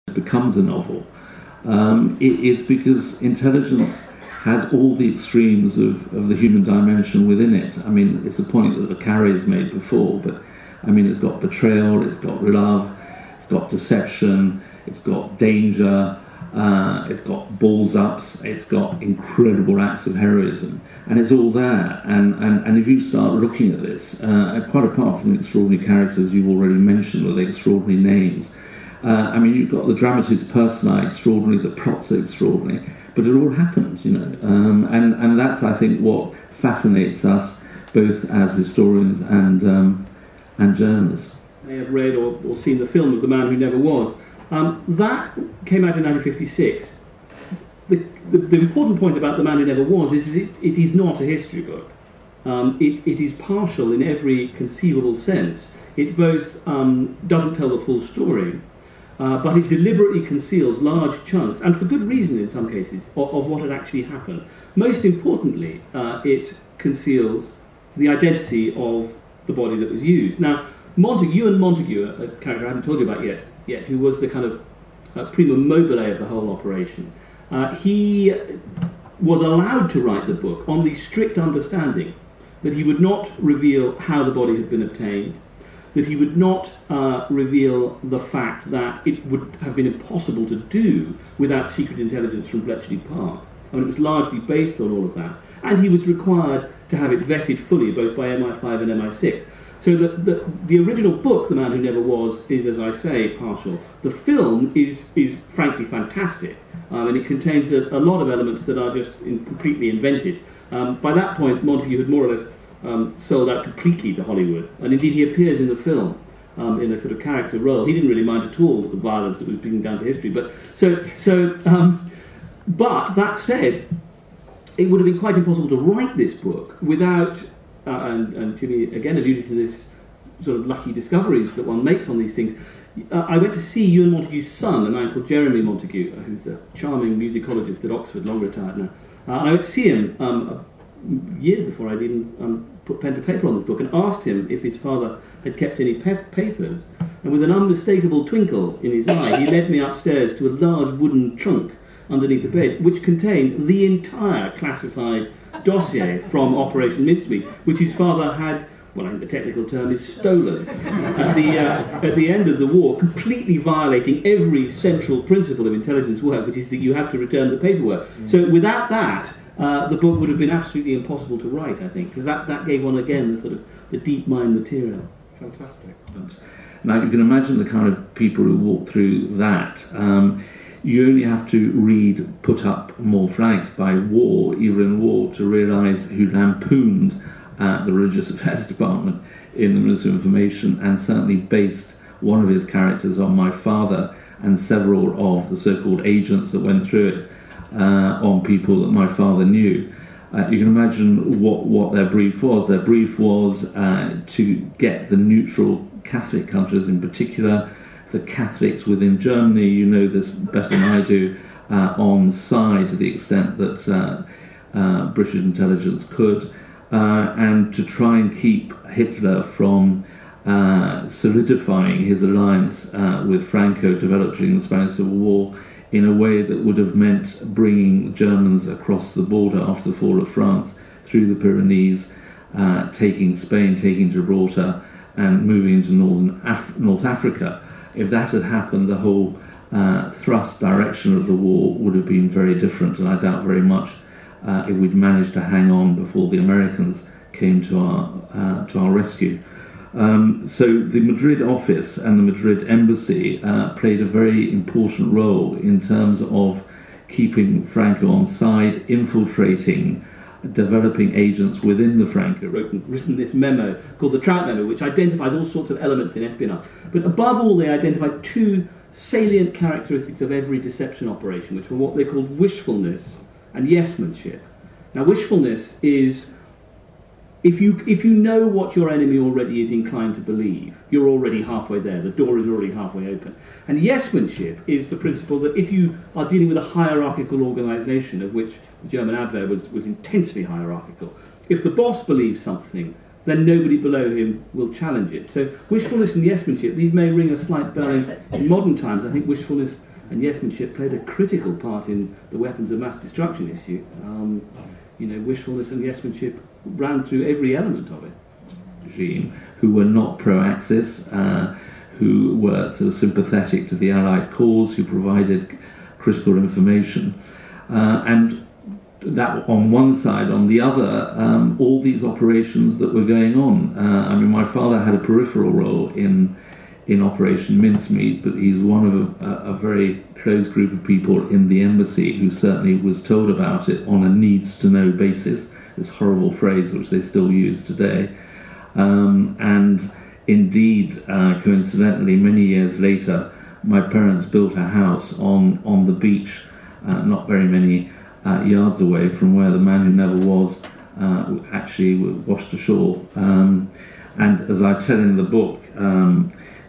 becomes a novel, it's because intelligence has all the extremes of the human dimension within it. I mean, it's a point that the Carrie has made before, but I mean, it's got betrayal, it's got love, it's got deception, it's got danger, it's got balls ups, it's got incredible acts of heroism, and it's all there. And if you start looking at this, quite apart from the extraordinary characters you've already mentioned, or the extraordinary names, I mean, you've got the dramatis personae extraordinary, the plots are extraordinary, but it all happened, you know. And that's, I think, what fascinates us both as historians and journalists. I have read or seen the film of The Man Who Never Was. That came out in 1956. The important point about The Man Who Never Was is it is not a history book. It is partial in every conceivable sense. It both doesn't tell the full story, but it deliberately conceals large chunks, and for good reason in some cases, of what had actually happened. Most importantly, it conceals the identity of the body that was used. Now, Ewan Montague, a character I haven't told you about yet, who was the kind of prima mobile of the whole operation, he was allowed to write the book on the strict understanding that he would not reveal how the body had been obtained, that he would not reveal the fact that it would have been impossible to do without secret intelligence from Bletchley Park. I mean, it was largely based on all of that. And he was required to have it vetted fully, both by MI5 and MI6. So the original book, The Man Who Never Was, is, as I say, partial. The film is frankly fantastic, and it contains a lot of elements that are just completely invented. By that point, Montague had more or less sold out completely to Hollywood, and indeed he appears in the film in a sort of character role. He didn't really mind at all the violence that was being done to history. But but that said, it would have been quite impossible to write this book without, and Jimmy again alluded to this sort of lucky discoveries that one makes on these things. I went to see Ewan Montague's son, a man called Jeremy Montague, who's a charming musicologist at Oxford, long retired now. I went to see him years before I'd even put pen to paper on this book, and asked him if his father had kept any papers. And with an unmistakable twinkle in his eye, he led me upstairs to a large wooden trunk underneath the bed, which contained the entire classified dossier from Operation Mincemeat, which his father had, well, I think the technical term is stolen, at the end of the war, completely violating every central principle of intelligence work, which is that you have to return the paperwork. So without that, the book would have been absolutely impossible to write, I think, because that gave one, again, the sort of the deep mine material. Fantastic. Now, you can imagine the kind of people who walk through that. You only have to read Put Up More Flags by War, even in war, to realise who lampooned the Religious Affairs Department in the Ministry of Information, and certainly based one of his characters on my father and several of the so-called agents that went through it on people that my father knew. You can imagine what their brief was. Their brief was to get the neutral Catholic countries, in particular the Catholics within Germany, you know this better than I do, on side to the extent that British intelligence could, and to try and keep Hitler from solidifying his alliance with Franco developed during the Spanish Civil War in a way that would have meant bringing Germans across the border after the fall of France, through the Pyrenees, taking Spain, taking Gibraltar, and moving into North Africa. If that had happened, the whole thrust direction of the war would have been very different, and I doubt very much if we'd managed to hang on before the Americans came to our rescue. So the Madrid office and the Madrid embassy played a very important role in terms of keeping Franco on side, infiltrating, developing agents within the Franco. Written this memo called the Trout Memo, which identifies all sorts of elements in espionage. But above all, they identified two salient characteristics of every deception operation, which were what they called wishfulness and yesmanship. Now, wishfulness is if you know what your enemy already is inclined to believe, you're already halfway there. The door is already halfway open. And yesmanship is the principle that if you are dealing with a hierarchical organisation, of which the German Abwehr was intensely hierarchical, if the boss believes something, then nobody below him will challenge it. So wishfulness and yesmanship, these may ring a slight bell in modern times. I think wishfulness and yes-manship played a critical part in the weapons of mass destruction issue. Wishfulness and yes-manship ran through every element of it. Regime, who were not pro-Axis, who were sort of sympathetic to the Allied cause, who provided critical information, and that on one side. On the other, all these operations that were going on. My father had a peripheral role in Operation Mincemeat, but he's one of a very close group of people in the embassy who certainly was told about it on a needs-to-know basis, this horrible phrase which they still use today. And indeed, coincidentally, many years later, my parents built a house on the beach, not very many yards away from where the man who never was actually washed ashore. And as I tell in the book,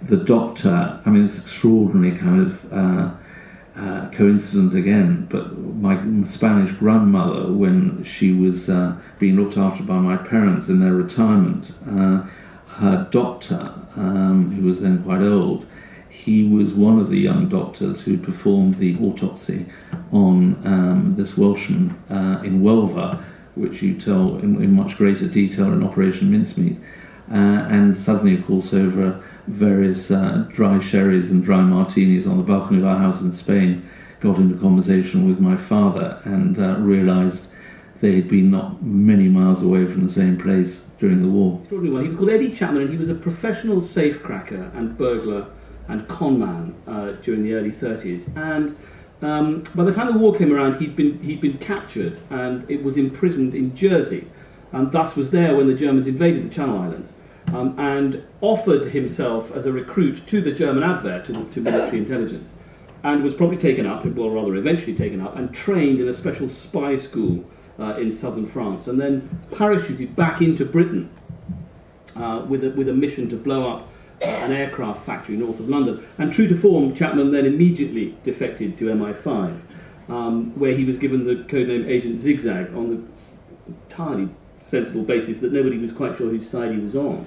the doctor, it's extraordinary kind of coincidence again, but my Spanish grandmother, when she was being looked after by my parents in their retirement, her doctor, who was then quite old, he was one of the young doctors who performed the autopsy on this Welshman in Welver, which you tell in much greater detail in Operation Mincemeat. And suddenly, of course, over various dry sherries and dry martinis on the balcony of our house in Spain, got into conversation with my father and realised they had been not many miles away from the same place during the war. Extraordinary one. He was called Eddie Chapman, and he was a professional safecracker and burglar and con man during the early 30s. And by the time the war came around, he'd been captured and it was imprisoned in Jersey, and thus was there when the Germans invaded the Channel Islands, and offered himself as a recruit to the German Abwehr, to military intelligence, and was probably taken up, well, rather eventually taken up, and trained in a special spy school in southern France, and then parachuted back into Britain with a mission to blow up an aircraft factory north of London. And true to form, Chapman then immediately defected to MI5, where he was given the codename Agent Zigzag on the entirely sensible basis that nobody was quite sure whose side he was on.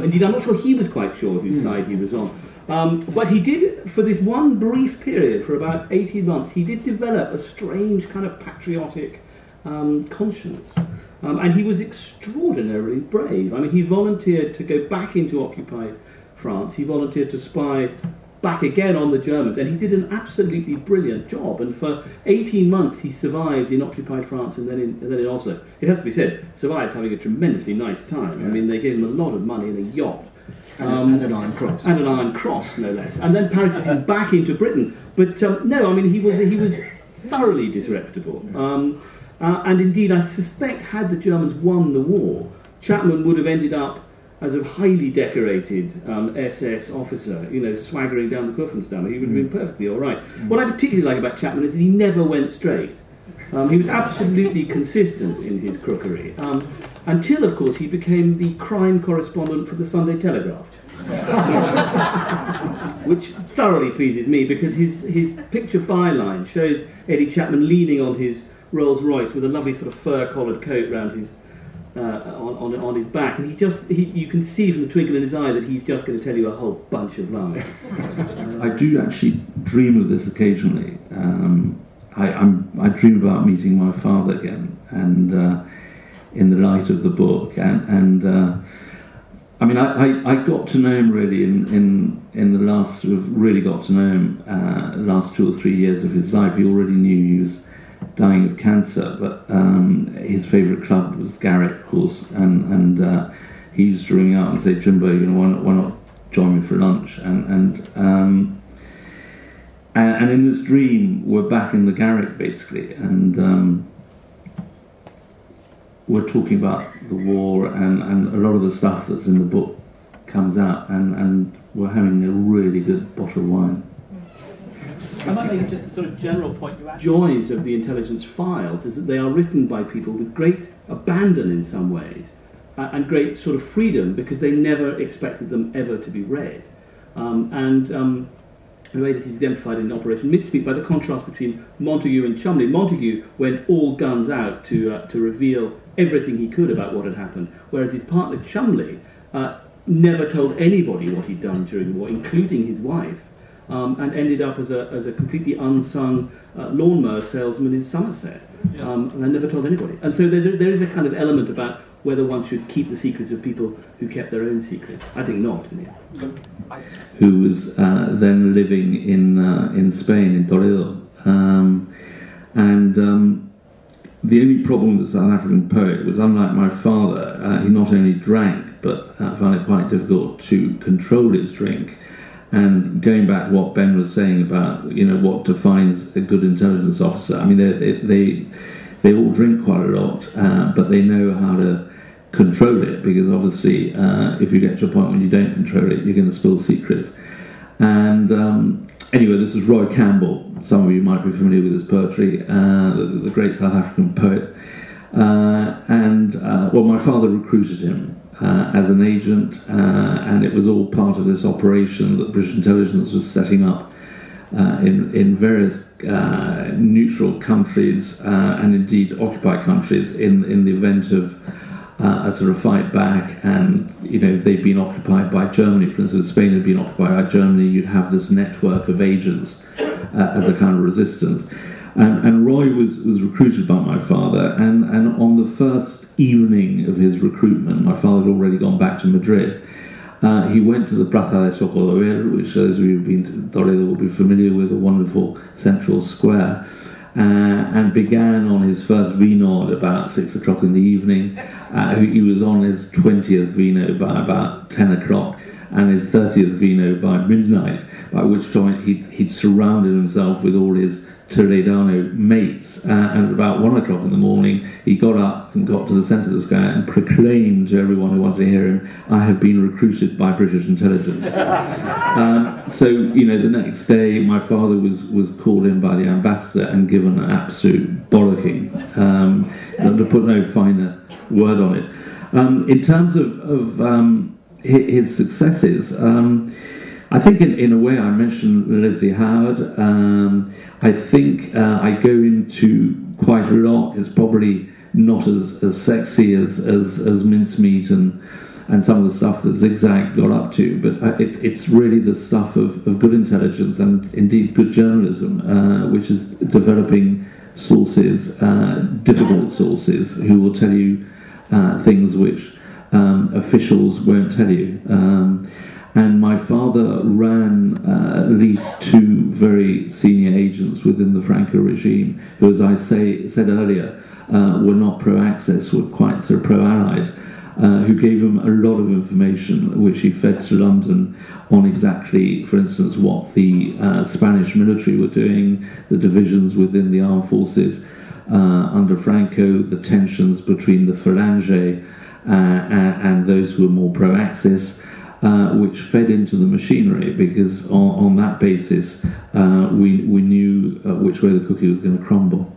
Indeed, I'm not sure he was quite sure whose side he was on. But he did, for this one brief period, for about 18 months, he did develop a strange kind of patriotic conscience. And he was extraordinarily brave. He volunteered to go back into occupied France. He volunteered to spy back again on the Germans, and he did an absolutely brilliant job. And for 18 months, he survived in occupied France and then in Oslo. It has to be said, survived having a tremendously nice time. They gave him a lot of money and a yacht. And an Iron Cross. And an Iron Cross, no less. And then parachuted him back into Britain. But he was thoroughly disreputable. And indeed, I suspect, had the Germans won the war, Chapman would have ended up as a highly decorated SS officer, swaggering down the Kuffenstamm. He would have been perfectly all right. What I particularly like about Chapman is that he never went straight. He was absolutely consistent in his crookery, until, of course, he became the crime correspondent for the Sunday Telegraph, which thoroughly pleases me, because his picture byline shows Eddie Chapman leaning on his Rolls Royce with a lovely sort of fur-collared coat round his on his back, and you can see from the twinkle in his eye that he's just going to tell you a whole bunch of lies. I do actually dream of this occasionally. I dream about meeting my father again, and in the light of the book, and I got to know him really in the last really got to know him last 2 or 3 years of his life. He already knew he was dying of cancer, but his favourite club was Garrick, of course, and he used to ring out and say, "Jimbo, why not join me for lunch?" And in this dream, we're back in the Garrick basically, and we're talking about the war, and a lot of the stuff that's in the book comes out, and we're having a really good bottle of wine. I might make just a sort of general point. Joys of the intelligence files is that they are written by people with great abandon in some ways, and great sort of freedom, because they never expected them ever to be read. In a way, this is exemplified in Operation Mincemeat by the contrast between Montague and Cholmondeley. Montague went all guns out to reveal everything he could about what had happened, whereas his partner Cholmondeley never told anybody what he'd done during the war, including his wife. and ended up as a completely unsung lawnmower salesman in Somerset. And I never told anybody. And so there is a kind of element about whether one should keep the secrets of people who kept their own secrets. I think not. Who was then living in Spain, in Toledo. The only problem with the South African poet was, unlike my father, he not only drank, but found it quite difficult to control his drink. And going back to what Ben was saying about, what defines a good intelligence officer, I mean, they all drink quite a lot, but they know how to control it, because obviously if you get to a point when you don't control it, you're going to spill secrets. And anyway, this is Roy Campbell. Some of you might be familiar with his poetry, the great South African poet. Well, my father recruited him as an agent, and it was all part of this operation that British intelligence was setting up in various neutral countries and indeed occupied countries in the event of a sort of fight back. And if they'd been occupied by Germany, for instance, Spain had been occupied by Germany, you'd have this network of agents as a kind of resistance. And Roy was recruited by my father, and on the first evening of his recruitment, my father had already gone back to Madrid. He went to the Plaza de Socorro, which those of you who've been to Toledo will be familiar with, a wonderful central square, and began on his first vino at about 6 o'clock in the evening. He was on his 20th vino by about 10 o'clock, and his 30th vino by midnight, by which time he'd surrounded himself with all his Toledano mates, and at about 1 o'clock in the morning he got up and got to the centre of the square and proclaimed to everyone who wanted to hear him, "I have been recruited by British intelligence." So the next day my father was called in by the ambassador and given an absolute bollocking, to put no finer word on it. In terms of his successes, I think in a way I mentioned Leslie Howard. I think I go into quite a lot. It's probably not as sexy as Mincemeat and some of the stuff that Zigzag got up to, but it's really the stuff of good intelligence and indeed good journalism, which is developing sources, difficult sources, who will tell you things which officials won't tell you. And my father ran at least 2 very senior agents within the Franco regime, who, as I said earlier, were not pro-Axis, were quite sort of pro-Allied, who gave him a lot of information which he fed to London on exactly, for instance, what the Spanish military were doing, the divisions within the armed forces under Franco, the tensions between the Falange and those who were more pro-Axis, which fed into the machinery, because on that basis we knew which way the cookie was going to crumble.